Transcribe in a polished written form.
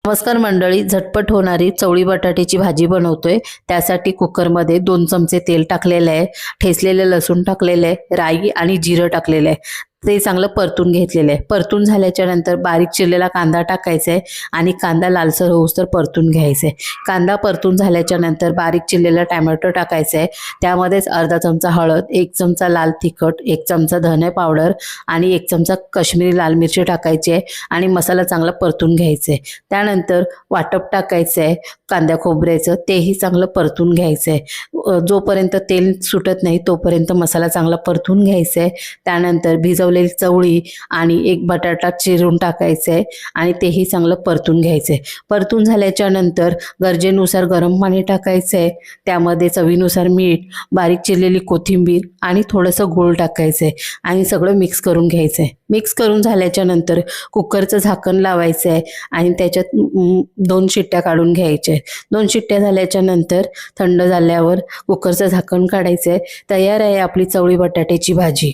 नमस्कार मंडळी, झटपट होणारी चवळी बटाट्याची भाजी बनवतोय। त्यासाठी कुकरमध्ये 2 चमचे तेल टाकलेले आहे, ठेचलेले लसूण टाकलेले आहे, राई आणि जिरं टाकलेले आहे। ते चांगलं परतून घेतलेलं आहे। परतून झाल्याच्या नंतर बारीक चिरलेला कांदा टाकायचा आहे आणि कांदा लालसर होऊस्तर परतून घ्यायचा आहे। कांदा परतून झाल्याच्या नंतर बारीक चिरलेला टोमॅटो टाकायचा आहे। त्यामध्येच अर्धा चमचा हळद, 1 चमचा लाल तिखट, 1 चमचा धने पावडर आणि 1 चमचा काश्मीरी लाल मिरची टाकायची आहे आणि मसाला चांगला परतून घ्यायचा आहे। त्यानंतर वाटप टाकायचं आहे कांद्या खोबऱ्याचं, तेही चांगलं परतून घ्यायचं आहे। जोपर्यंत तेल सुटत नाही तोपर्यंत मसाला चांगला परतून घ्यायचा आहे। त्यानंतर भिजवलेली चवळी आणि 1 बटाटा चिरून टाकायचा आहे आणि तेही चांगलं परतून घ्यायचं आहे। परतून झाल्याच्या नंतर गरजेनुसार गरम पाणी टाकायचं आहे। त्यामध्ये चवीनुसार मीठ, बारीक चिरलेली कोथिंबीर आणि थोडंसं गूळ टाकायचं आहे आणि सगळं मिक्स करून घ्यायचं आहे। मिक्स करून झाल्याच्या नंतर कुकरचं झाकण लावायचं आहे आणि त्याच्यात 2 शिट्ट्या काढून घ्यायच्या आहेत। 2 शिट्ट्या झाल्याच्या नंतर थंड झाल्यावर कुकरचं झाकण काढायचं आहे। तयार आहे आपली चवळी बटाट्याची भाजी।